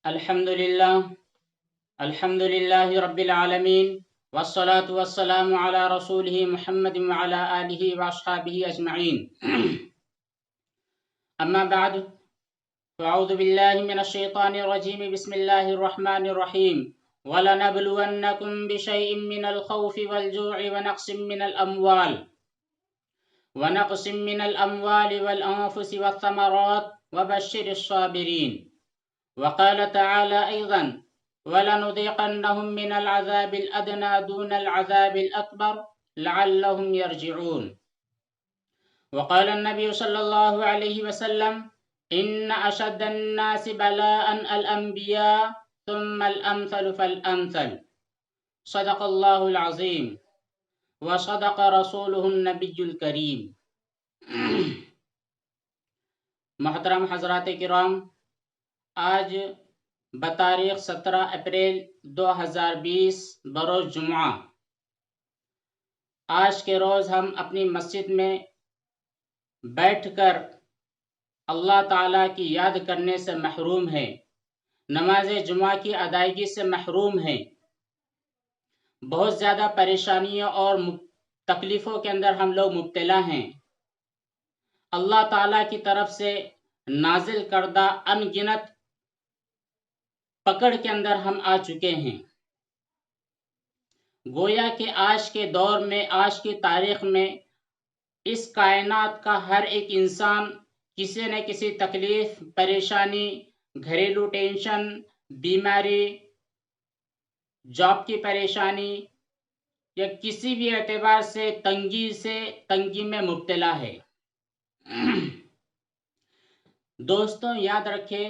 الحمد لله الحمد لله رب العالمين والصلاة والسلام على رسوله محمد وعلى آله وأصحابه أجمعين أما بعد فأعوذ بالله من الشيطان الرجيم بسم الله الرحمن الرحيم ولنبلونكم بشيء من الخوف والجوع ونقص من الأموال والأنفس والثمرات وبشر الصابرين. وقال تعالى أيضا ولنذيقنهم من العذاب الأدنى دون العذاب الأكبر لعلهم يرجعون. وقال النبي صلى الله عليه وسلم إن أشد الناس بلاء الأنبياء ثم الأمثل فالأمثل. صدق الله العظيم وصدق رسوله النبي الكريم. محترم حضرات کرام، آج بتاریخ 17 اپریل 2020 بروز جمعہ، آج کے روز ہم اپنی مسجد میں بیٹھ کر اللہ تعالیٰ کی یاد کرنے سے محروم ہیں، نماز جمعہ کی ادائیگی سے محروم ہیں، بہت زیادہ پریشانیوں اور تکلیفوں کے اندر ہم لوگ مبتلا ہیں۔ اللہ تعالیٰ کی طرف سے نازل کردہ ان گنت پکڑ کے اندر ہم آ چکے ہیں۔ گویا کہ آج کے دور میں، آج کی تاریخ میں اس کائنات کا ہر ایک انسان کسی نہ کسی تکلیف، پریشانی، گھریلو ٹینشن، بیماری، جاب کی پریشانی یا کسی بھی اعتبار سے تنگی میں مبتلا ہے۔ دوستوں، یاد رکھیں،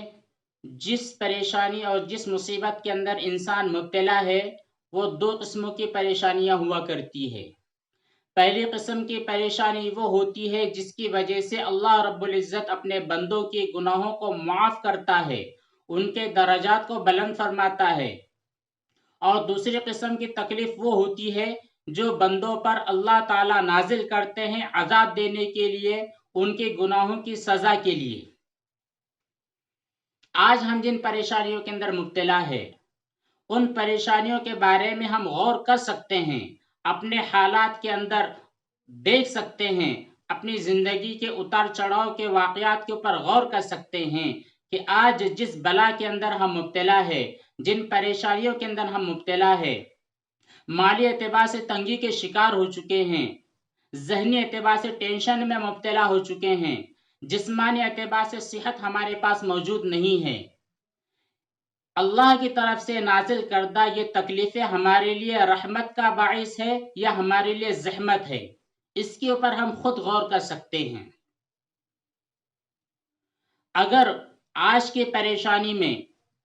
جس پریشانی اور جس مصیبت کے اندر انسان مبتلا ہے وہ دو قسموں کی پریشانیاں ہوا کرتی ہے۔ پہلی قسم کی پریشانی وہ ہوتی ہے جس کی وجہ سے اللہ رب العزت اپنے بندوں کی گناہوں کو معاف کرتا ہے، ان کے درجات کو بلند فرماتا ہے۔ اور دوسری قسم کی تکلیف وہ ہوتی ہے جو بندوں پر اللہ تعالیٰ نازل کرتے ہیں عذاب دینے کے لیے، ان کے گناہوں کی سزا کے لیے۔ آج ہم جن پریشانیوں کے اندر مبتلا ہے، ان پریشانیوں کے بارے میں ہم غور کر سکتے ہیں، اپنے حالات کے اندر دیکھ سکتے ہیں، اپنی زندگی کے اتار چڑھاؤ کے واقعات کے اوپر غور کر سکتے ہیں کہ آج جس بلا کے اندر ہم مبتلا ہے، جن پریشانیوں کے اندر ہم مبتلا ہے، مالی اعتبار سے تنگی کے شکار ہو چکے ہیں، ذہنی اعتبار سے ٹینشن میں مبتلا ہو چکے ہیں، جسمانی اعتبار سے صحت ہمارے پاس موجود نہیں ہے۔ اللہ کی طرف سے نازل کردہ یہ تکلیفیں ہمارے لیے رحمت کا باعث ہے یا ہمارے لیے زحمت ہے، اس کے اوپر ہم خود غور کر سکتے ہیں۔ اگر آج کی پریشانی میں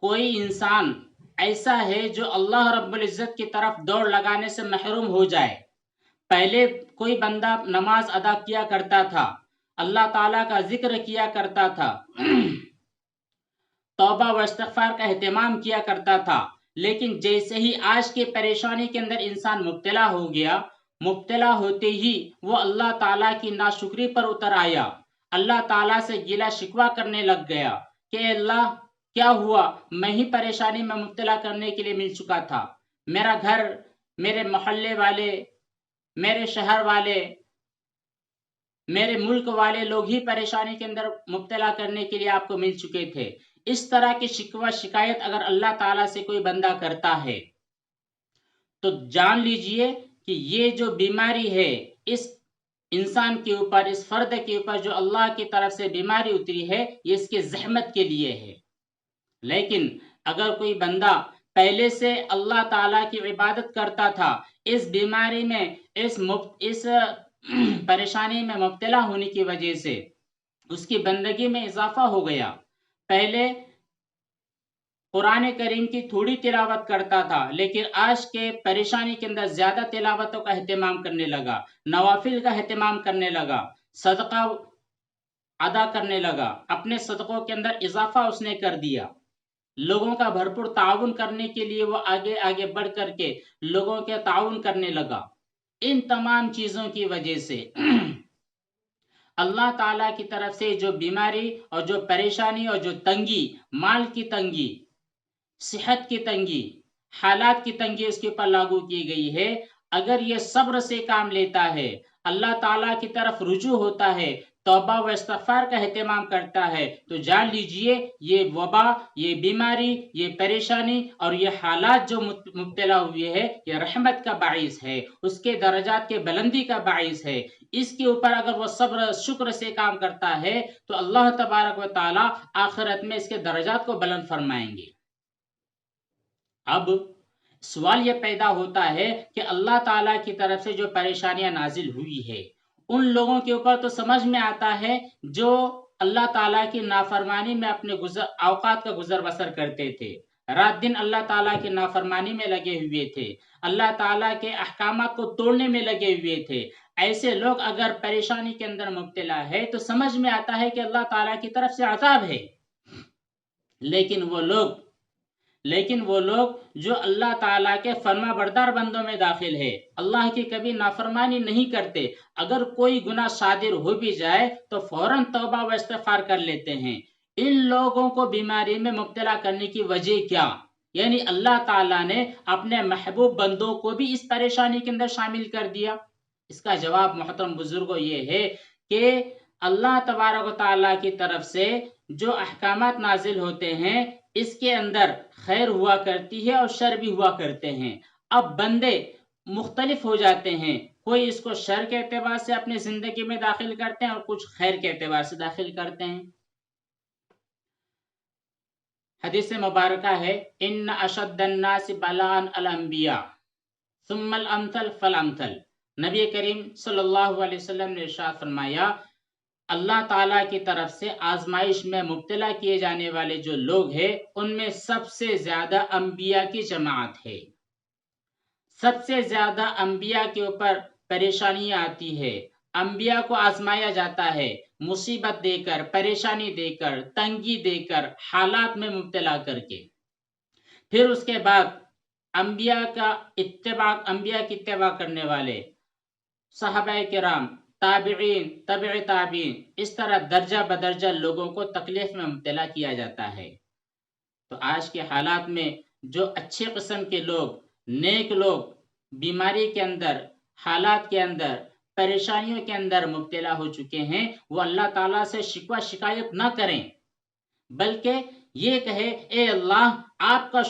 کوئی انسان ایسا ہے جو اللہ رب العزت کی طرف دوڑ لگانے سے محروم ہو جائے، پہلے کوئی بندہ نماز ادا کیا کرتا تھا، اللہ تعالیٰ کا ذکر کیا کرتا تھا، توبہ و استغفار کا اہتمام کیا کرتا تھا، لیکن جیسے ہی آج کی پریشانی کے اندر انسان مبتلا ہو گیا، مبتلا ہوتے ہی وہ اللہ تعالیٰ کی ناشکری پر اتر آیا، اللہ تعالیٰ سے گلہ شکوہ کرنے لگ گیا کہ اللہ کیا ہوا، میں ہی پریشانی میں مبتلا کرنے کے لیے مل چکا تھا، میرا گھر، میرے محلے والے، میرے شہر والے، میرے ملک والے لوگ ہی پریشانی کے اندر مبتلا کرنے کے لیے آپ کو مل چکے تھے۔ اس طرح کی شکوہ شکایت اگر اللہ تعالیٰ سے کوئی بندہ کرتا ہے تو جان لیجئے کہ یہ جو بیماری ہے اس انسان کے اوپر، اس فرد کے اوپر جو اللہ کی طرف سے بیماری اتری ہے، یہ اس کے زحمت کے لیے ہے۔ لیکن اگر کوئی بندہ پہلے سے اللہ تعالیٰ کی عبادت کرتا تھا، اس بیماری میں، اس پریشانی میں مبتلا ہونے کی وجہ سے اس کی بندگی میں اضافہ ہو گیا، پہلے قرآن کریم کی تھوڑی تلاوت کرتا تھا لیکن آج کے پریشانی کے اندر زیادہ تلاوتوں کا اہتمام کرنے لگا، نوافل کا اہتمام کرنے لگا، صدقہ ادا کرنے لگا، اپنے صدقوں کے اندر اضافہ اس نے کر دیا، لوگوں کا بھرپور تعاون کرنے کے لیے وہ آگے آگے بڑھ کر کے لوگوں کے تعاون کرنے لگا۔ ان تمام چیزوں کی وجہ سے اللہ تعالیٰ کی طرف سے جو بیماری اور جو پریشانی اور جو تنگی، مال کی تنگی، صحت کی تنگی، حالات کی تنگی اس کے اوپر لاگو کی گئی ہے، اگر یہ صبر سے کام لیتا ہے، اللہ تعالیٰ کی طرف رجوع ہوتا ہے، توبہ و استغفار کا اہتمام کرتا ہے، تو جان لیجئے یہ وبا، یہ بیماری، یہ پریشانی اور یہ حالات جو مبتلا ہوئے ہے، یہ رحمت کا باعث ہے، اس کے درجات کے بلندی کا باعث ہے۔ اس کے اوپر اگر وہ صبر شکر سے کام کرتا ہے تو اللہ تبارک و تعالی آخرت میں اس کے درجات کو بلند فرمائیں گے۔ اب سوال یہ پیدا ہوتا ہے کہ اللہ تعالیٰ کی طرف سے جو پریشانیاں نازل ہوئی ہے ان لوگوں کے اوپر تو سمجھ میں آتا ہے جو اللہ تعالیٰ کی نافرمانی میں اپنے اوقات کا گزر بسر کرتے تھے، رات دن اللہ تعالیٰ کی نافرمانی میں لگے ہوئے تھے، اللہ تعالیٰ کے احکامات کو توڑنے میں لگے ہوئے تھے، ایسے لوگ اگر پریشانی کے اندر مبتلا ہے تو سمجھ میں آتا ہے کہ اللہ تعالیٰ کی طرف سے عذاب ہے۔ لیکن وہ لوگ جو اللہ تعالیٰ کے فرما بردار بندوں میں داخل ہے، اللہ کی کبھی نافرمانی نہیں کرتے، اگر کوئی گناہ صادر ہو بھی جائے تو فوراً توبہ و استغفار کر لیتے ہیں۔ ان لوگوں کو بیماری میں مبتلا کرنے کی وجہ کیا؟ یعنی اللہ تعالیٰ نے اپنے محبوب بندوں کو بھی اس پریشانی کے اندر شامل کر دیا۔ اس کا جواب محترم بزرگوں یہ ہے کہ اللہ تبارک و تعالیٰ کی طرف سے جو احکامات نازل ہوتے ہیں اس کے اندر خیر ہوا کرتی ہے اور شر بھی ہوا کرتے ہیں۔ اب بندے مختلف ہو جاتے ہیں، کوئی اس کو شر کے اعتبار سے اپنی زندگی میں داخل کرتے ہیں اور کچھ خیر کے اعتبار سے داخل کرتے ہیں۔ حدیث مبارکہ ہے ان اشد الناس بلاء الانبیاء ثم الامثل فالامثل۔ نبی کریم صلی اللہ علیہ وسلم نے ارشاد فرمایا اللہ تعالیٰ کی طرف سے آزمائش میں مبتلا کیے جانے والے جو لوگ ہیں ان میں سب سے زیادہ انبیاء کی جماعت ہے۔ سب سے زیادہ انبیاء کے اوپر پریشانیاں آتی ہے، انبیاء کو آزمایا جاتا ہے، مصیبت دے کر، پریشانی دے کر، تنگی دے کر، حالات میں مبتلا کر کے۔ پھر اس کے بعد انبیاء کی اتباع کرنے والے صحابہ کرام، تابعین، تبع تابعین، اس طرح درجہ بدرجہ لوگوں کو تکلیف میں مبتلا کیا جاتا ہے۔ تو آج کے حالات میں جو اچھے قسم کے لوگ، نیک لوگ بیماری کے اندر، حالات کے اندر، پریشانیوں کے اندر مبتلا ہو چکے ہیں، وہ اللہ تعالیٰ سے شکوہ شکایت نہ کریں، بلکہ یہ کہے اے اللہ آپ کا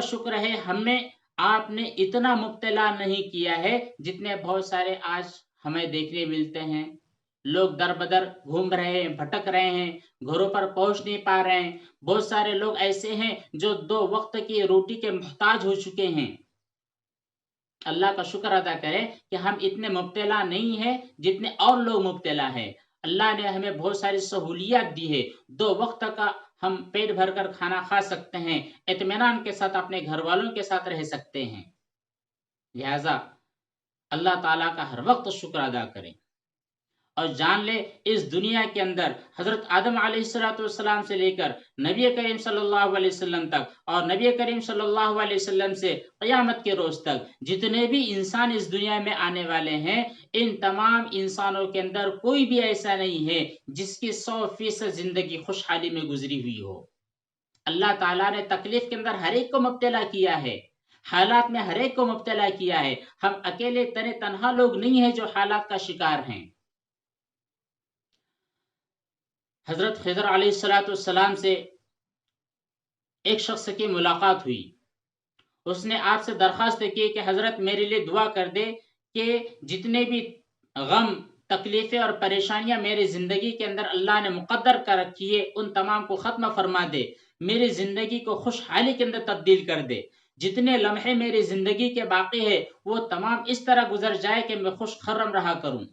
شکر ہے ہمیں آپ نے اتنا مبتلا نہیں کیا ہے جتنے بہت سارے آج ہمیں دیکھنے ملتے ہیں۔ لوگ در بدر گھوم رہے ہیں، بھٹک رہے ہیں، گھروں پر پہنچ نہیں پا رہے ہیں، بہت سارے لوگ ایسے ہیں جو 2 وقت کی روٹی کے محتاج ہو چکے ہیں۔ اللہ کا شکر ادا کریں کہ ہم اتنے مبتلا نہیں ہیں جتنے اور لوگ مبتلا ہیں۔ اللہ نے ہمیں بہت ساری سہولیات دی ہے، 2 وقت کا ہم پیٹ بھر کر کھانا کھا سکتے ہیں، اطمینان کے ساتھ اپنے گھر والوں کے ساتھ رہ سکتے ہیں۔ لہذا اللہ تعالیٰ کا ہر وقت شکر ادا کریں اور جان لے اس دنیا کے اندر حضرت آدم علیہ السلام سے لے کر نبی کریم صلی اللہ علیہ وسلم تک اور نبی کریم صلی اللہ علیہ وسلم سے قیامت کے روز تک جتنے بھی انسان اس دنیا میں آنے والے ہیں، ان تمام انسانوں کے اندر کوئی بھی ایسا نہیں ہے جس کی 100% زندگی خوشحالی میں گزری ہوئی ہو۔ اللہ تعالیٰ نے تکلیف کے اندر ہر ایک کو مبتلا کیا ہے، حالات میں ہر ایک کو مبتلا کیا ہے۔ ہم اکیلے تنہا لوگ نہیں ہیں جو حالات کا شکار ہیں۔ حضرت خضر علیہ السلام سے ایک شخص کی ملاقات ہوئی، اس نے آپ سے درخواست کی کہ حضرت میرے لیے دعا کر دے کہ جتنے بھی غم، تکلیفیں اور پریشانیاں میری زندگی کے اندر اللہ نے مقدر کر رکھی ہے ان تمام کو ختم فرما دے، میری زندگی کو خوشحالی کے اندر تبدیل کر دے، جتنے لمحے میری زندگی کے باقی ہے وہ تمام اس طرح گزر جائے کہ میں خوش خرم رہا کروں۔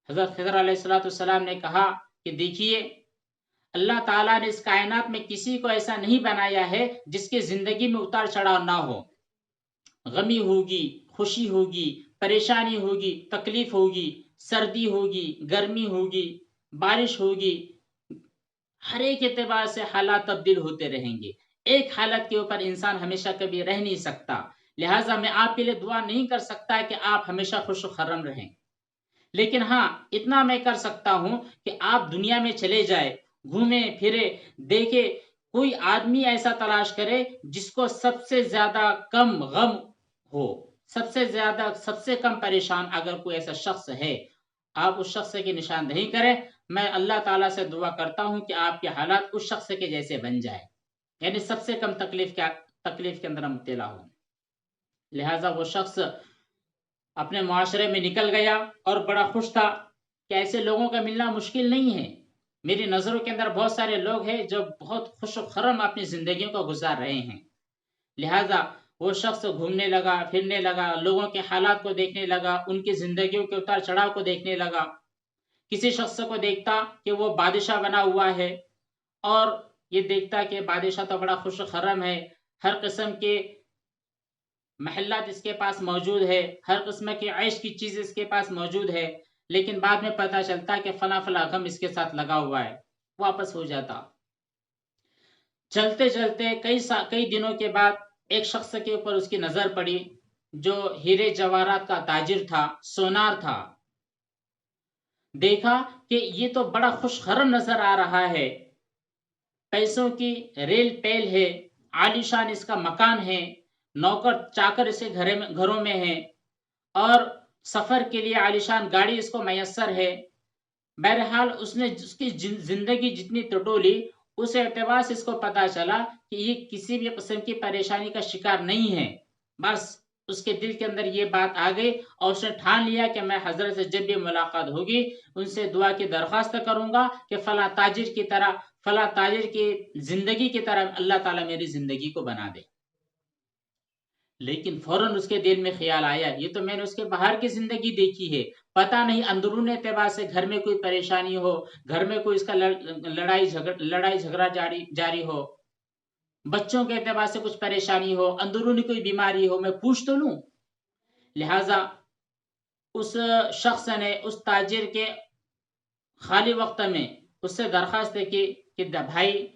حضرت خضر علیہ السلام نے کہا کہ دیکھیے اللہ تعالیٰ نے اس کائنات میں کسی کو ایسا نہیں بنایا ہے جس کی زندگی میں اتار چڑھاؤ نہ ہو، غمی ہوگی، خوشی ہوگی، پریشانی ہوگی، تکلیف ہوگی، سردی ہوگی، گرمی ہوگی، بارش ہوگی، ہر ایک اعتبار سے حالات تبدیل ہوتے رہیں گے، ایک حالت کے اوپر انسان ہمیشہ کبھی رہ نہیں سکتا۔ لہٰذا میں آپ کے لیے دعا نہیں کر سکتا کہ آپ ہمیشہ خوش و خرم رہیں، لیکن ہاں اتنا میں کر سکتا ہوں کہ آپ دنیا میں چلے جائے، گھومے پھرے، دیکھے کوئی آدمی ایسا تلاش کرے جس کو سب سے زیادہ کم غم ہو، سب سے کم پریشان اگر کوئی ایسا شخص ہے، آپ اس شخص کی نشاندہی کریں. میں اللہ تعالیٰ سے دعا کرتا ہوں کہ آپ کے حالات اس شخص کے جیسے بن جائے، یعنی سب سے کم تکلیف کے اندر مبتلا ہو. لہذا وہ شخص اپنے معاشرے میں نکل گیا اور بڑا خوش تھا کہ ایسے لوگوں کا ملنا مشکل نہیں ہے. میری نظروں کے اندر بہت سارے لوگ ہیں جو بہت خوش و خرم اپنی زندگیوں کو گزار رہے ہیں. لہذا وہ شخص گھومنے لگا، پھرنے لگا، لوگوں کے حالات کو دیکھنے لگا، ان کی زندگیوں کے اتار چڑھاؤ کو دیکھنے لگا. کسی شخص کو دیکھتا کہ وہ بادشاہ بنا ہوا ہے اور یہ دیکھتا کہ بادشاہ تو بڑا خوش و خرم ہے، ہر قسم کے محلات اس کے پاس موجود ہے، ہر قسم کی عیش کی چیز اس کے پاس موجود ہے، لیکن بعد میں پتہ چلتا کہ فلاں فلاں غم اس کے ساتھ لگا ہوا ہے، واپس ہو جاتا. چلتے چلتے کئی دنوں کے بعد ایک شخص کے اوپر اس کی نظر پڑی جو ہیرے جواہرات کا تاجر تھا، سونار تھا. دیکھا کہ یہ تو بڑا خوش خرم نظر آ رہا ہے، پیسوں کی ریل پیل ہے، عالیشان اس کا مکان ہے، نوکر چاکر اس کے گھروں میں ہیں، اور سفر کے لیے عالیشان گاڑی اس کو میسر ہے. بہرحال اس نے اس کی زندگی جتنی ٹٹولی، اس اعتبار سے اس کو پتا چلا کہ یہ کسی بھی قسم کی پریشانی کا شکار نہیں ہے. بس اس کے دل کے اندر یہ بات آ گئی اور اس نے ٹھان لیا کہ میں حضرت سے جب بھی ملاقات ہوگی ان سے دعا کی درخواست کروں گا کہ فلاں تاجر کی زندگی کی طرح اللہ تعالیٰ میری زندگی کو بنا دے. لیکن فوراً اس کے دل میں خیال آیا یہ تو میں نے اس کے باہر کی زندگی دیکھی ہے، پتہ نہیں اندرون اعتبار سے گھر میں کوئی پریشانی ہو، گھر میں کوئی اس کا لڑائی جھگڑا جاری ہو، بچوں کے اعتبار سے کچھ پریشانی ہو، اندرونی کوئی بیماری ہو، میں پوچھ تو لوں. لہذا اس شخص نے اس تاجر کے خالی وقت میں اس سے درخواست کی کہ بھائی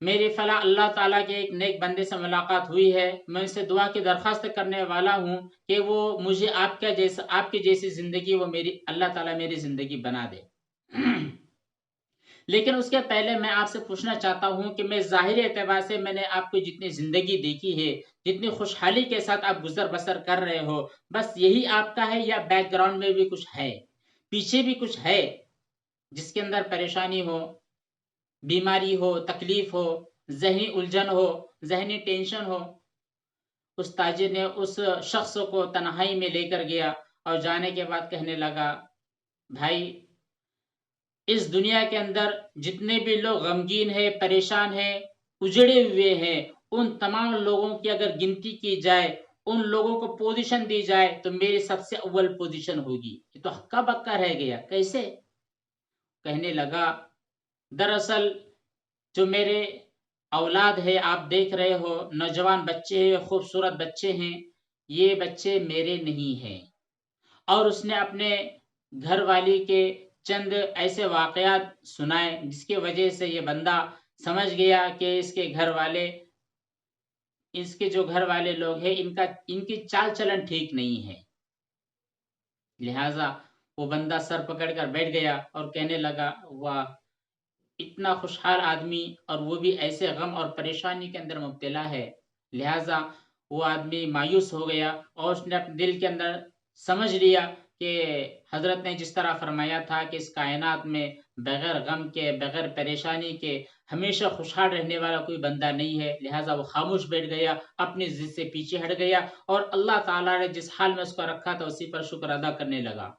میری فلاں اللہ تعالیٰ کے ایک نیک بندے سے ملاقات ہوئی ہے، میں ان سے دعا کی درخواست کرنے والا ہوں کہ وہ مجھے آپ کی جیسی زندگی وہ اللہ تعالیٰ میری زندگی بنا دے. لیکن اس کے پہلے میں آپ سے پوچھنا چاہتا ہوں کہ میں ظاہری اعتبار سے میں نے آپ کو جتنی زندگی دیکھی ہے، جتنی خوشحالی کے ساتھ آپ گزر بسر کر رہے ہو، بس یہی آپ کا ہے یا بیک گراؤنڈ میں بھی کچھ ہے، پیچھے بھی کچھ ہے جس کے اندر پریشانی ہو، بیماری ہو، تکلیف ہو، ذہنی الجھن ہو، ذہنی ٹینشن ہو؟ اس تاجر نے اس شخص کو تنہائی میں لے کر گیا اور جانے کے بعد کہنے لگا بھائی اس دنیا کے اندر جتنے بھی لوگ غمگین ہیں، پریشان ہیں، اجڑے ہوئے ہیں، ان تمام لوگوں کی اگر گنتی کی جائے، ان لوگوں کو پوزیشن دی جائے تو میری سب سے اول پوزیشن ہوگی. یہ تو ہکا بکا رہ گیا. کیسے؟ کہنے لگا دراصل جو میرے اولاد ہے آپ دیکھ رہے ہو، نوجوان بچے ہیں، خوبصورت بچے ہیں، یہ بچے میرے نہیں ہیں. اور اس نے اپنے گھر والی کے چند ایسے واقعات سنائے جس کی وجہ سے یہ بندہ سمجھ گیا کہ اس کے جو گھر والے لوگ ہیں ان کی چال چلن ٹھیک نہیں ہے. لہذا وہ بندہ سر پکڑ کر بیٹھ گیا اور کہنے لگا واہ اتنا خوشحال آدمی اور وہ بھی ایسے غم اور پریشانی کے اندر مبتلا ہے. لہذا وہ آدمی مایوس ہو گیا اور اس نے اپنے دل کے اندر سمجھ لیا کہ حضرت نے جس طرح فرمایا تھا کہ اس کائنات میں بغیر غم کے، بغیر پریشانی کے ہمیشہ خوشحال رہنے والا کوئی بندہ نہیں ہے. لہذا وہ خاموش بیٹھ گیا، اپنی ضد سے پیچھے ہٹ گیا اور اللہ تعالیٰ نے جس حال میں اس کو رکھا تھا اسی پر شکر ادا کرنے لگا.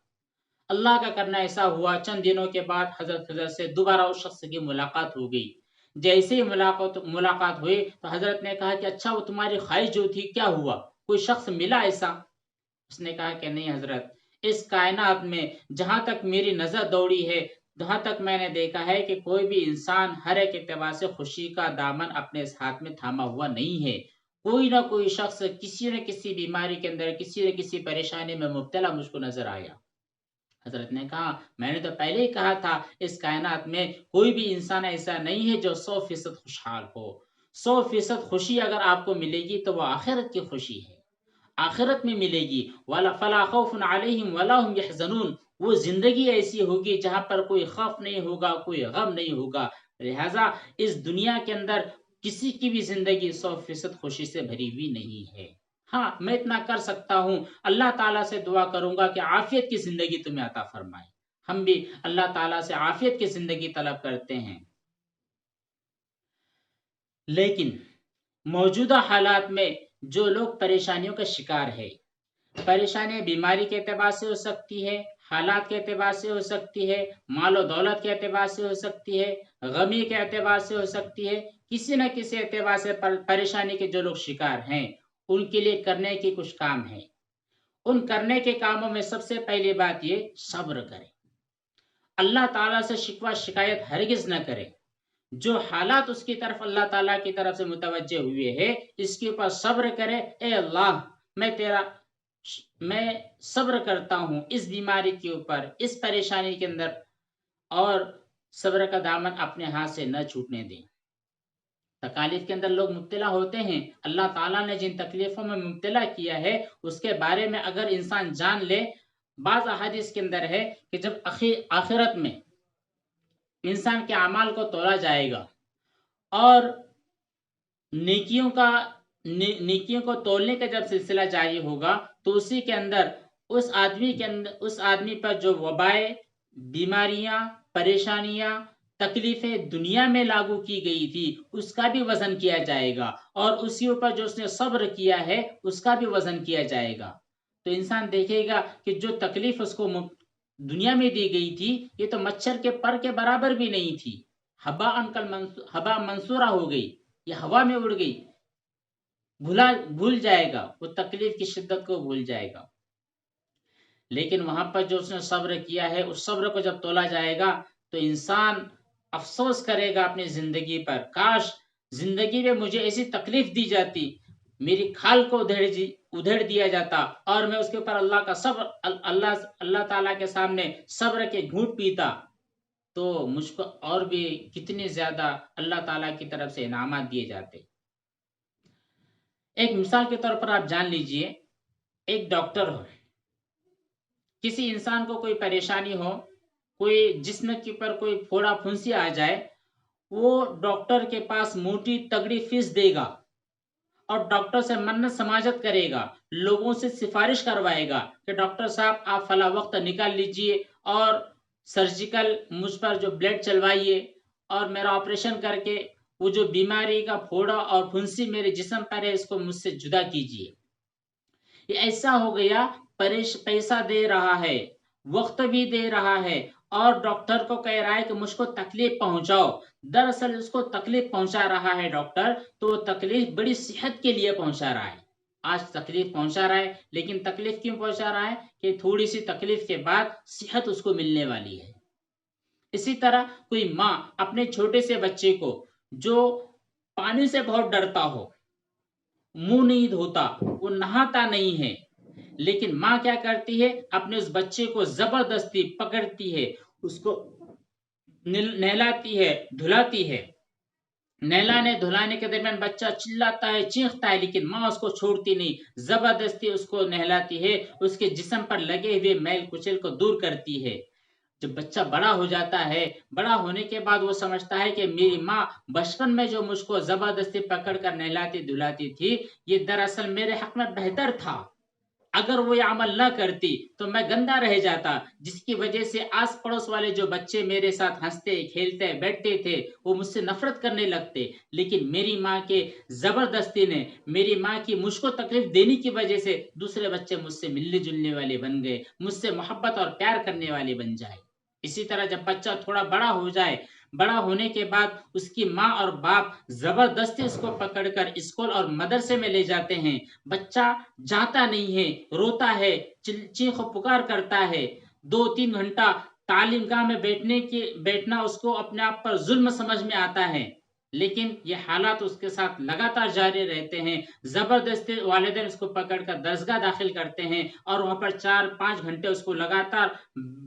اللہ کا کرنا ایسا ہوا چند دنوں کے بعد حضرت سے دوبارہ اس شخص کی ملاقات ہو گئی. جیسے ہی ملاقات ہوئی تو حضرت نے کہا کہ اچھا وہ تمہاری خواہش جو تھی کیا ہوا، کوئی شخص ملا ایسا؟ اس نے کہا کہ نہیں حضرت، اس کائنات میں جہاں تک میری نظر دوڑی ہے، جہاں تک میں نے دیکھا ہے کہ کوئی بھی انسان ہر ایک اعتبار سے خوشی کا دامن اپنے اس ہاتھ میں تھاما ہوا نہیں ہے. کوئی نہ کوئی شخص کسی نہ کسی بیماری کے اندر، کسی نہ کسی پریشانی میں مبتلا مجھ کو نظر آیا. حضرت نے کہا میں نے تو پہلے ہی کہا تھا اس کائنات میں کوئی بھی انسان ایسا نہیں ہے جو 100% خوشحال ہو. 100% خوشی اگر آپ کو ملے گی تو وہ آخرت کی خوشی ہے، آخرت میں ملے گی. فَلَا خَوْفٌ عَلَيْهِمْ وَلَا هُمْ يَحْزَنُونَ. وہ زندگی ایسی ہوگی جہاں پر کوئی خوف نہیں ہوگا، کوئی غم نہیں ہوگا، لہٰذا اس دنیا کے اندر کسی کی بھی زندگی 100% خوشی سے بھری ہوئی نہیں ہے. ہاں میں اتنا کر سکتا ہوں، اللہ تعالیٰ سے دعا کروں گا کہ عافیت کی زندگی تمہیں عطا فرمائے. ہم بھی اللہ تعالیٰ سے عافیت کی زندگی طلب کرتے ہیں. لیکن موجودہ حالات میں جو لوگ پریشانیوں کا شکار ہے، پریشانی بیماری کے اعتبار سے ہو سکتی ہے، حالات کے اعتبار سے ہو سکتی ہے، مال و دولت کے اعتبار سے ہو سکتی ہے، غمی کے اعتبار سے ہو سکتی ہے، کسی نہ کسی اعتبار سے پریشانی کے جو لوگ شکار ہیں ان کے لیے کرنے کی کچھ کام ہے. ان کرنے کے کاموں میں سب سے پہلی بات یہ صبر کریں. اللہ تعالیٰ سے شکوہ شکایت ہرگز نہ کرے. جو حالات اس کی طرف اللہ تعالیٰ کی طرف سے متوجہ ہوئے ہیں اس کے اوپر صبر کرے. اے اللہ میں صبر کرتا ہوں اس بیماری کے اوپر، اس پریشانی کے اندر، اور صبر کا دامن اپنے ہاتھ سے نہ چھوٹنے دیں. تکالیف کے اندر لوگ مبتلا ہوتے ہیں، اللہ تعالیٰ نے جن تکلیفوں میں مبتلا کیا ہے اس کے بارے میں اگر انسان جان لے، بعض احادیث کے اندر ہے کہ جب آخرت میں انسان کے اعمال کو تولا جائے گا اور نیکیوں کو تولنے کا جب سلسلہ جاری ہوگا تو اسی کے اندر اس آدمی پر جو وبائیں، بیماریاں، پریشانیاں، تکلیفیں دنیا میں لاگو کی گئی تھی اس کا بھی وزن کیا جائے گا، اور اسی اوپر جو اس نے صبر کیا ہے اس کا بھی وزن کیا جائے گا. تو انسان دیکھے گا کہ جو تکلیف اس کو دنیا میں دی گئی تھی یہ تو مچھر کے پر کے برابر بھی نہیں تھی، ہوا منصورہ ہو گئی، یہ ہوا میں اڑ گئی. بھول جائے گا، وہ تکلیف کی شدت کو بھول جائے گا. لیکن وہاں پر جو اس نے صبر کیا ہے اس صبر کو جب تولا جائے گا تو انسان افسوس کرے گا اپنی زندگی پر، کاش زندگی میں مجھے ایسی تکلیف دی جاتی، میری کھال کو ادھیڑ دیا جاتا اور میں اس کے اوپر اللہ تعالیٰ کے سامنے صبر کے گھونٹ پیتا تو مجھ کو اور بھی کتنے زیادہ اللہ تعالیٰ کی طرف سے انعامات دیے جاتے. ایک مثال کے طور پر آپ جان لیجئے، ایک ڈاکٹر ہو، کسی انسان کو کوئی پریشانی ہو، کوئی جسم کے اوپر کوئی پھوڑا پھنسی آ جائے، وہ ڈاکٹر کے پاس موٹی تگڑی فیس دے گا اور ڈاکٹر سے منت سماجت کرے گا، لوگوں سے سفارش کروائے گا کہ ڈاکٹر صاحب آپ فلاں وقت نکال لیجئے اور سرجیکل مجھ پر جو بلیڈ چلوائیے اور میرا آپریشن کر کے وہ جو بیماری کا پھوڑا اور پھنسی میرے جسم پر ہے اس کو مجھ سے جدا کیجیے. یہ ایسا ہو گیا، پیسہ دے رہا ہے، وقت بھی دے رہا ہے اور ڈاکٹر کو کہہ رہا ہے کہ مجھ کو تکلیف پہنچاؤ. دراصل اس کو تکلیف پہنچا رہا ہے ڈاکٹر تو وہ تکلیف بڑی صحت کے لیے پہنچا رہا ہے. آج تکلیف پہنچا رہا ہے، لیکن تکلیف کیوں پہنچا رہا ہے کہ تھوڑی سی تکلیف کے بعد صحت اس کو ملنے والی ہے. اسی طرح کوئی ماں اپنے چھوٹے سے بچے کو جو پانی سے بہت ڈرتا ہو، منہ نہیں دھوتا، وہ نہاتا نہیں ہے، لیکن ماں کیا کرتی ہے، اپنے اس بچے کو زبردستی پکڑتی ہے، اس کو نہلاتی ہے، دھلاتی ہے. نہلانے دھلانے کے درمیان بچہ چلاتا ہے، چیختا ہے، لیکن ماں اس کو چھوڑتی نہیں، زبردستی اس کو نہلاتی ہے، اس کے جسم پر لگے ہوئے میل کچل کو دور کرتی ہے. جب بچہ بڑا ہو جاتا ہے، بڑا ہونے کے بعد وہ سمجھتا ہے کہ میری ماں بچپن میں جو مجھ کو زبردستی پکڑ کر نہلاتی دھلاتی تھی یہ دراصل میرے حق میں بہتر تھا، اگر وہ یہ عمل نہ کرتی تو میں گندا رہ جاتا، جس کی وجہ سے آس پڑوس والے جو بچے میرے ساتھ ہنستے کھیلتے بیٹھتے تھے وہ مجھ سے نفرت کرنے لگتے. لیکن میری ماں کے زبردستی نے، میری ماں کی مجھ کو تکلیف دینے کی وجہ سے دوسرے بچے مجھ سے ملنے جلنے والے بن گئے، مجھ سے محبت اور پیار کرنے والے بن جائے. اسی طرح جب بچہ تھوڑا بڑا ہو جائے، بڑا ہونے کے بعد اس کی ماں اور باپ زبردستی اس کو پکڑ کر اسکول اور مدرسے میں لے جاتے ہیں، بچہ جاتا نہیں ہے، روتا ہے، چیخ و پکار کرتا ہے، 2-3 گھنٹہ تعلیم گاہ میں بیٹھنا اس کو اپنے آپ پر ظلم سمجھ میں آتا ہے. لیکن یہ حالات اس کے ساتھ لگاتار جاری رہتے ہیں، زبردستی والدین اس کو پکڑ کر درسگاہ داخل کرتے ہیں اور وہاں پر 4-5 گھنٹے اس کو لگاتار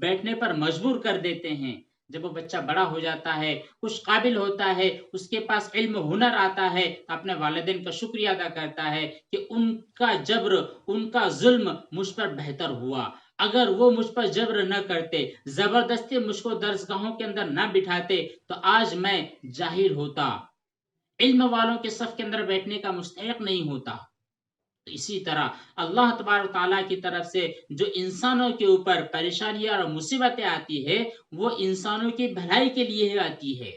بیٹھنے پر مجبور کر دیتے ہیں. جب وہ بچہ بڑا ہو جاتا ہے، کچھ قابل ہوتا ہے، اس کے پاس علم ہنر آتا ہے، اپنے والدین کا شکریہ ادا کرتا ہے کہ ان کا جبر، ان کا ظلم مجھ پر بہتر ہوا. اگر وہ مجھ پر جبر نہ کرتے، زبردستی مجھ کو درسگاہوں کے اندر نہ بٹھاتے تو آج میں جاہل ہوتا، علم والوں کے صف کے اندر بیٹھنے کا مستحق نہیں ہوتا۔ اسی طرح اللہ تبارک تعالیٰ کی طرف سے جو انسانوں کے اوپر پریشانیاں اور مصیبتیں آتی ہے وہ انسانوں کی بھلائی کے لیے ہی آتی ہے،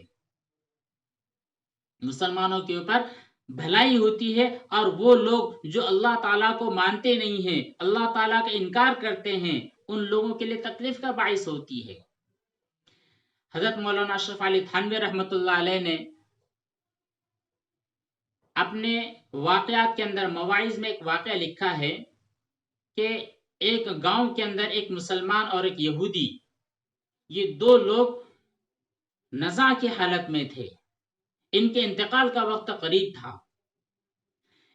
مسلمانوں کے اوپر بھلائی ہوتی ہے، اور وہ لوگ جو اللہ تعالیٰ کو مانتے نہیں ہیں، اللہ تعالیٰ کا انکار کرتے ہیں، ان لوگوں کے لیے تکلیف کا باعث ہوتی ہے۔ حضرت مولانا اشرف علی تھانوی رحمۃ اللہ علیہ نے اپنے واقعات کے اندر مواعظ میں ایک واقعہ لکھا ہے کہ ایک گاؤں کے اندر ایک مسلمان اور ایک یہودی، یہ دو لوگ نزاع کی حالت میں تھے، ان کے انتقال کا وقت قریب تھا،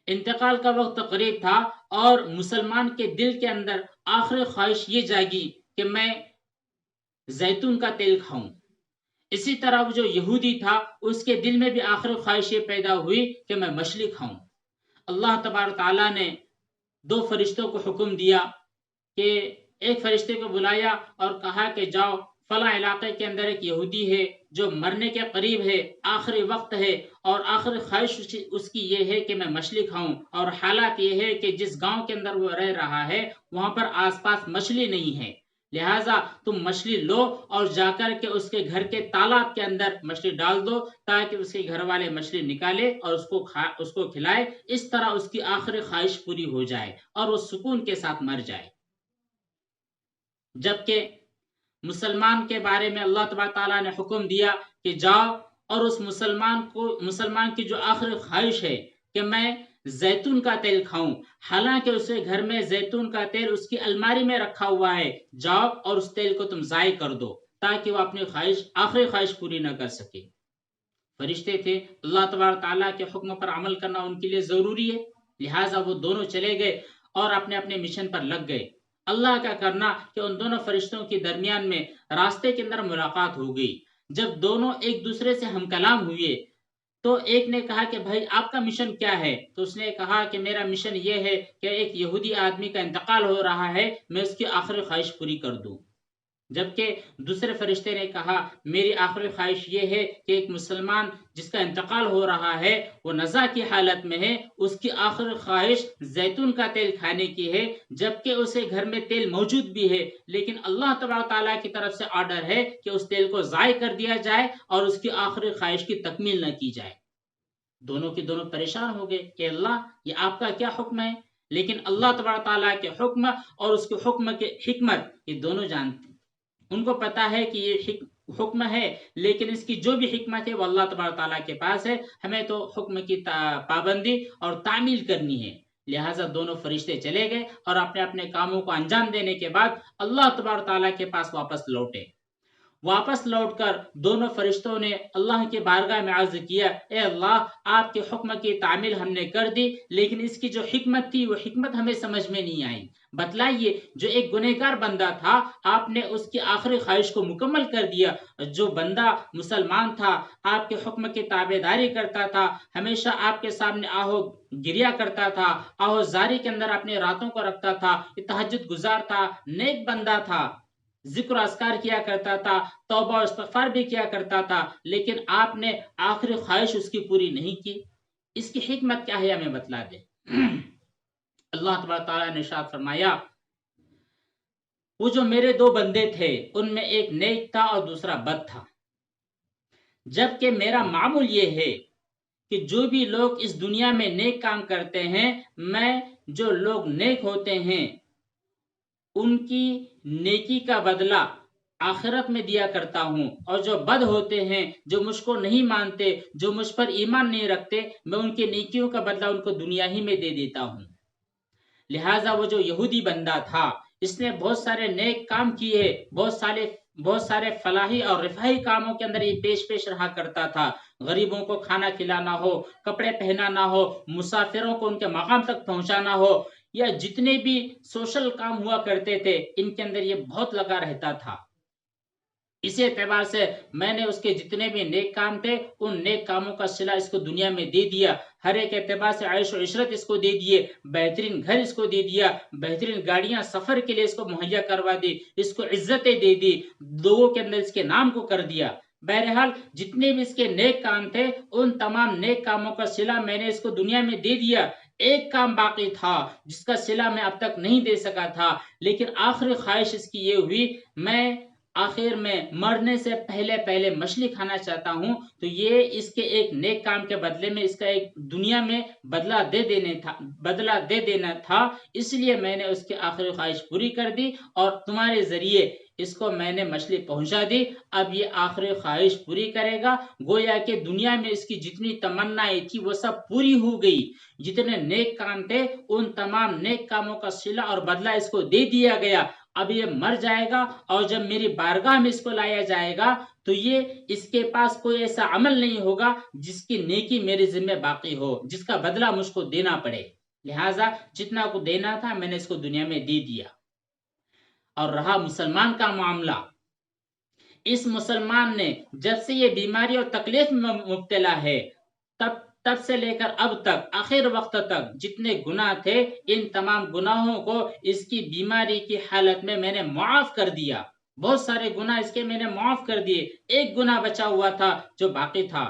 انتقال کا وقت قریب تھا، اور مسلمان کے دل کے اندر آخری خواہش یہ جاگی کہ میں زیتون کا تیل کھاؤں۔ اسی طرح وہ جو یہودی تھا اس کے دل میں بھی آخری خواہش یہ پیدا ہوئی کہ میں مچھلی کھاؤں۔ اللہ تبارک تعالیٰ نے دو فرشتوں کو حکم دیا کہ ایک فرشتے کو بلایا اور کہا کہ جاؤ فلاں علاقے کے اندر ایک یہودی ہے جو مرنے کے قریب ہے، آخری وقت ہے، اور آخری خواہش اس کی یہ ہے کہ میں مچھلی کھاؤں، اور حالات یہ ہے کہ جس گاؤں کے اندر وہ رہ رہا ہے وہاں پر آس پاس مچھلی نہیں ہے، لہٰذا تم مچھلی لو اور جا کر کے اس کے گھر کے تالاب کے اندر مچھلی ڈال دو تاکہ اس کے گھر والے مچھلی نکالے اور اس کو کھلائے، اس طرح اس کی آخری خواہش پوری ہو جائے اور وہ سکون کے ساتھ مر جائے۔ جبکہ مسلمان کے بارے میں اللہ تبارک تعالیٰ نے حکم دیا کہ جاؤ اور اس مسلمان کی جو آخری خواہش ہے کہ میں زیتون کا تیل کھاؤں، حالانکہ اس کے گھر میں زیتون کا تیل اس کی الماری میں رکھا ہوا ہے، جاؤ اور اس تیل کو تم ضائع کر دو تاکہ وہ اپنی آخری خواہش پوری نہ کر سکے۔ فرشتے تھے، اللہ تبارک تعالیٰ کے حکم پر عمل کرنا ان کے لیے ضروری ہے، لہٰذا وہ دونوں چلے گئے اور اپنے اپنے مشن پر لگ گئے۔ اللہ کا کرنا کہ ان دونوں فرشتوں کے درمیان میں راستے کے اندر ملاقات ہو گئی۔ جب دونوں ایک دوسرے سے ہم کلام ہوئے تو ایک نے کہا کہ بھائی آپ کا مشن کیا ہے؟ تو اس نے کہا کہ میرا مشن یہ ہے کہ ایک یہودی آدمی کا انتقال ہو رہا ہے، میں اس کی آخری خواہش پوری کر دوں۔ جبکہ دوسرے فرشتے نے کہا میری آخری خواہش یہ ہے کہ ایک مسلمان جس کا انتقال ہو رہا ہے وہ نزا کی حالت میں ہے، اس کی آخری خواہش زیتون کا تیل کھانے کی ہے، جبکہ اسے گھر میں تیل موجود بھی ہے، لیکن اللہ تبارک تعالیٰ کی طرف سے آرڈر ہے کہ اس تیل کو ضائع کر دیا جائے اور اس کی آخری خواہش کی تکمیل نہ کی جائے۔ دونوں کے دونوں پریشان ہو گئے کہ اللہ یہ آپ کا کیا حکم ہے؟ لیکن اللہ تبارک تعالیٰ کے حکم اور اس کے حکم کی حکمت یہ دونوں جانتے، ان کو پتا ہے کہ یہ حکم ہے، لیکن اس کی جو بھی حکمت ہے وہ اللہ تبارک تعالیٰ کے پاس ہے، ہمیں تو حکم کی پابندی اور تعمیل کرنی ہے۔ لہٰذا دونوں فرشتے چلے گئے اور اپنے اپنے کاموں کو انجام دینے کے بعد اللہ تبارک تعالیٰ کے پاس واپس لوٹے۔ واپس لوٹ کر دونوں فرشتوں نے اللہ کے بارگاہ میں عرض کیا، اے اللہ آپ کے حکم کی تعمیل ہم نے کر دی، لیکن اس کی جو حکمت تھی وہ حکمت ہمیں سمجھ میں نہیں آئی، بتلائیے جو ایک گنہگار بندہ تھا آپ نے اس کی آخری خواہش کو مکمل کر دیا، جو بندہ مسلمان تھا آپ کے حکم کی تابعداری کرتا تھا، ہمیشہ آپ کے سامنے آہو گریا کرتا تھا، آہو زاری کے اندر اپنے راتوں کو رکھتا تھا، تہجد گزار تھا، نیک بندہ تھا، ذکر و اذکار کیا کرتا تھا، توبہ و استغفار بھی کیا کرتا تھا، لیکن آپ نے آخری خواہش اس کی پوری نہیں کی، اس کی حکمت کیا ہے ہمیں بتلا دے۔ اللہ تبارک تعالیٰ نے ارشاد فرمایا وہ جو میرے دو بندے تھے ان میں ایک نیک تھا اور دوسرا بد تھا، جبکہ میرا معمول یہ ہے کہ جو بھی لوگ اس دنیا میں نیک کام کرتے ہیں میں جو لوگ نیک ہوتے ہیں ان کی نیکی کا بدلہ آخرت میں دیا کرتا ہوں، اور جو بد ہوتے ہیں جو مجھ کو نہیں مانتے، جو مجھ پر ایمان نہیں رکھتے، میں ان کے نیکیوں کا بدلہ ان کو دنیا ہی میں دے دیتا ہوں۔ لہٰذا وہ جو یہودی بندہ تھا اس نے بہت سارے نیک کام کیے، بہت سارے فلاحی اور رفاہی کاموں کے اندر یہ پیش رہا کرتا تھا، غریبوں کو کھانا کھلانا ہو، کپڑے پہنانا ہو، مسافروں کو ان کے مقام تک پہنچانا ہو، یا جتنے بھی سوشل کام ہوا کرتے تھے ان کے اندر یہ بہت لگا رہتا تھا۔ اسی اعتبار سے میں نے اس کے جتنے بھی نیک کام تھے ان نیک کاموں کا صلہ اس کو دنیا میں دے دیا، ہر ایک اعتبار سے عیش و عشرت اس کو دے دیے، بہترین گھر اس کو دے دیا، بہترین گاڑیاں سفر کے لیے اس کو مہیا کروا دی، اس کو عزتیں دے دی، لوگوں کے اندر اس کے نام کو کر دیا۔ بہرحال جتنے بھی اس کے نیک کام تھے ان تمام نیک کاموں کا صلہ میں نے اس کو دنیا میں دے دیا۔ ایک کام باقی تھا جس کا صلہ میں اب تک نہیں دے سکا تھا، لیکن آخری خواہش اس کی یہ ہوئی، میں آخر میں مرنے سے پہلے مچھلی کھانا چاہتا ہوں، تو یہ اس کے ایک نیک کام کے بدلے میں اس کا ایک دنیا میں بدلہ دے دینا تھا، اس لیے میں نے اس کی آخری خواہش پوری کر دی اور تمہارے ذریعے اس کو میں نے مچھلی پہنچا دی۔ اب یہ آخری خواہش پوری کرے گا، گویا کہ دنیا میں اس کی جتنی تمنائیں تھی وہ سب پوری ہو گئی، جتنے نیک کام تھے ان تمام نیک کاموں کا صلہ اور بدلہ اس کو دے دیا گیا۔ اب یہ مر جائے گا اور جب میری بارگاہ میں اس کو لایا جائے گا تو یہ اس کے پاس کوئی ایسا عمل نہیں ہوگا جس کی نیکی میرے ذمہ باقی ہو، جس کا بدلہ مجھ کو دینا پڑے، لہٰذا جتنا کو دینا تھا میں نے اس کو دنیا میں دے دیا۔ اور رہا مسلمان کا معاملہ، اس مسلمان نے جب سے یہ بیماری اور تکلیف میں مبتلا ہے تب سے لے کر اب تک آخر وقت تک جتنے گناہ تھے ان تمام گناہوں کو اس کی بیماری کی حالت میں نے معاف کر دیا۔ بہت سارے گناہ اس کے میں نے معاف کر دیے، ایک گناہ بچا ہوا تھا جو باقی تھا۔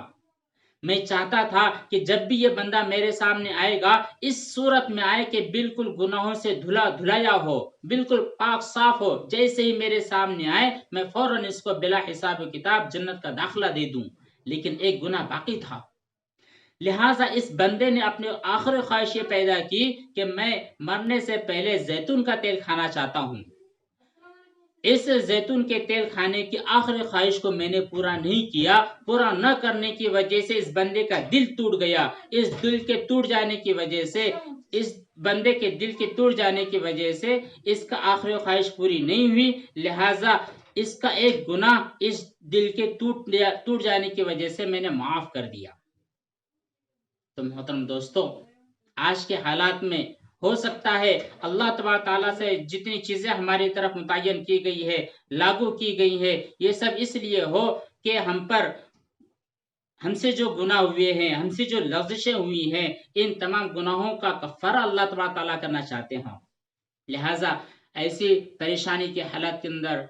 میں چاہتا تھا کہ جب بھی یہ بندہ میرے سامنے آئے گا اس صورت میں آئے کہ بالکل گناہوں سے دھلایا ہو، بالکل پاک صاف ہو، جیسے ہی میرے سامنے آئے میں فوراً اس کو بلا حساب و کتاب جنت کا داخلہ دے دوں، لیکن ایک گناہ باقی تھا۔ لہٰذا اس بندے نے اپنے آخری خواہش یہ پیدا کی کہ میں مرنے سے پہلے زیتون کا تیل کھانا چاہتا ہوں۔ اس زیتون کے تیل کھانے کی آخری خواہش کو میں نے پورا نہیں کیا، پورا نہ کرنے کی وجہ سے اس بندے کا دل ٹوٹ گیا، اس دل کے ٹوٹ جانے کی وجہ سے اس بندے کے دل کے ٹوٹ جانے کی وجہ سے اس کا آخری خواہش پوری نہیں ہوئی، لہٰذا اس کا ایک گناہ اس دل کے ٹوٹ جانے کی وجہ سے میں نے معاف کر دیا۔ تو محترم دوستو، آج کے حالات میں ہو سکتا ہے اللہ تبارک تعالیٰ سے جتنی چیزیں ہماری طرف متعین کی گئی ہے، لاگو کی گئی ہے، یہ سب اس لیے ہو کہ ہم سے جو گناہ ہوئے ہیں، ہم سے جو لغزشیں ہوئی ہیں، ان تمام گناہوں کا کفارہ اللہ تبارک تعالیٰ کرنا چاہتے ہیں۔ لہٰذا ایسی پریشانی کے حالات کے اندر،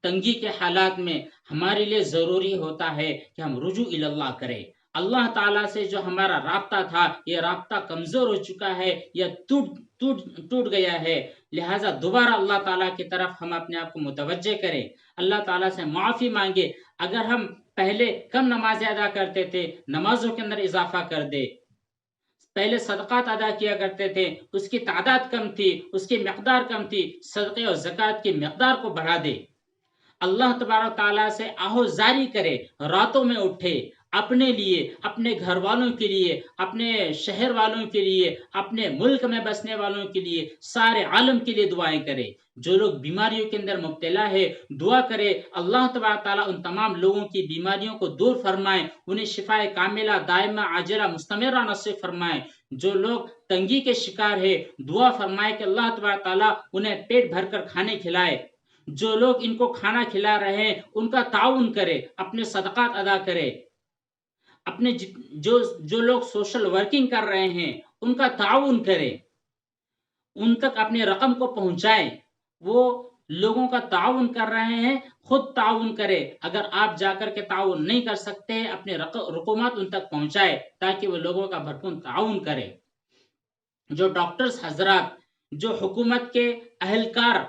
تنگی کے حالات میں ہمارے لیے ضروری ہوتا ہے کہ ہم رجوع اللہ کریں۔ اللہ تعالیٰ سے جو ہمارا رابطہ تھا یہ رابطہ کمزور ہو چکا ہے، یہ ٹوٹ گیا ہے، لہٰذا دوبارہ اللہ تعالیٰ کی طرف ہم اپنے آپ کو متوجہ کریں، اللہ تعالیٰ سے معافی مانگے۔ اگر ہم پہلے کم نمازیں ادا کرتے تھے نمازوں کے اندر اضافہ کر دے، پہلے صدقات ادا کیا کرتے تھے اس کی تعداد کم تھی، اس کی مقدار کم تھی، صدقے اور زکوٰۃ کی مقدار کو بڑھا دے، اللہ تبارک تعالیٰ سے آہوزاری کرے، راتوں میں اٹھے، اپنے لیے، اپنے گھر والوں کے لیے، اپنے شہر والوں کے لیے، اپنے ملک میں بسنے والوں کے لیے، سارے عالم کے لیے دعائیں کرے۔ جو لوگ بیماریوں کے اندر مبتلا ہے دعا کرے اللہ تبارک تعالیٰ ان تمام لوگوں کی بیماریوں کو دور فرمائے، انہیں شفائے کاملہ دائمہ عاجلہ مستمرہ نصیب فرمائے۔ جو لوگ تنگی کے شکار ہے دعا فرمائے کہ اللہ تبارک تعالیٰ انہیں پیٹ بھر کر کھانے کھلائے۔ جو لوگ ان کو کھانا کھلا رہے ہیں ان کا تعاون کرے، اپنے صدقات ادا کرے، اپنے جو لوگ سوشل ورکنگ کر رہے ہیں ان کا تعاون کرے، ان تک اپنے رقم کو پہنچائے، وہ لوگوں کا تعاون کر رہے ہیں خود تعاون کرے، اگر آپ جا کر کے تعاون نہیں کر سکتے اپنے رقومات ان تک پہنچائے تاکہ وہ لوگوں کا بھرپور تعاون کرے۔ جو ڈاکٹرز حضرات، جو حکومت کے اہلکار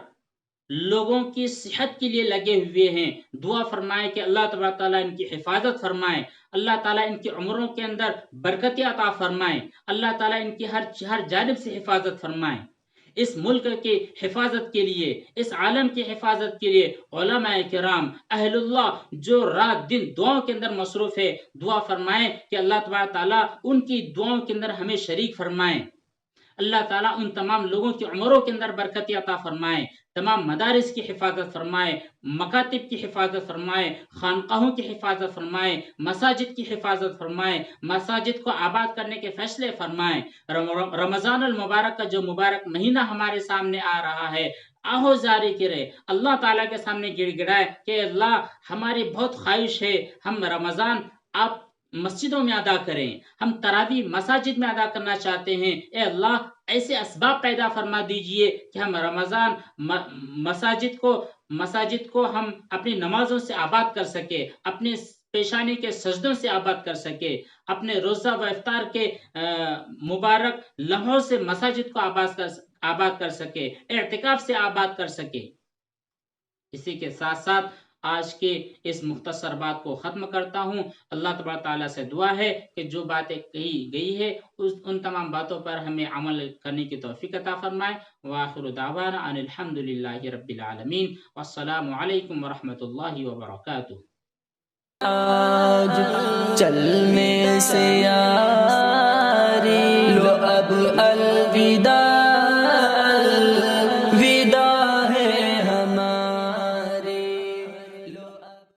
لوگوں کی صحت کے لیے لگے ہوئے ہیں دعا فرمائے کہ اللہ تبارک تعالیٰ ان کی حفاظت فرمائے، اللہ تعالیٰ ان کی عمروں کے اندر برکت عطا فرمائے، اللہ تعالیٰ ان کی ہر جانب سے حفاظت فرمائے۔ اس ملک کی حفاظت کے لیے، اس عالم کی حفاظت کے لیے علماء کرام اہل اللہ جو رات دن دعاؤں کے اندر مصروف ہے دعا فرمائے کہ اللہ تبارک تعالیٰ ان کی دعاؤں کے اندر ہمیں شریک فرمائے، اللہ تعالیٰ ان تمام لوگوں کی عمروں کے اندر برکت عطا فرمائے، تمام مدارس کی حفاظت فرمائے، مکاتب کی حفاظت فرمائے، خانقاہوں کی حفاظت فرمائے، مساجد کی حفاظت فرمائے، مساجد کو آباد کرنے کے فیصلے فرمائے۔ رمضان المبارک کا جو مبارک مہینہ ہمارے سامنے آ رہا ہے، آہوزاری کرے، اللہ تعالیٰ کے سامنے گڑ گڑائے کہ اللہ ہماری بہت خواہش ہے ہم رمضان آپ مسجدوں میں ادا کریں، ہم تراویح مساجد میں ادا کرنا چاہتے ہیں، اے اللہ ایسے اسباب پیدا فرما دیجئے کہ ہم رمضان مساجد کو ہم اپنی نمازوں سے آباد کر سکے، اپنے پیشانی کے سجدوں سے آباد کر سکے، اپنے روزہ و افطار کے مبارک لمحوں سے مساجد کو آباد کر سکے، اعتکاف سے آباد کر سکے۔ اسی کے ساتھ ساتھ آج کے اس مختصر بات کو ختم کرتا ہوں۔ اللہ تبارک تعالیٰ سے دعا ہے کہ جو باتیں کہی گئی ہے ان تمام باتوں پر ہمیں عمل کرنے کی توفیق عطا فرمائے۔ وآخر دعوانا ان الحمد للہ رب العالمین، والسلام علیکم ورحمۃ اللہ وبرکاتہ۔ آج چلنے سے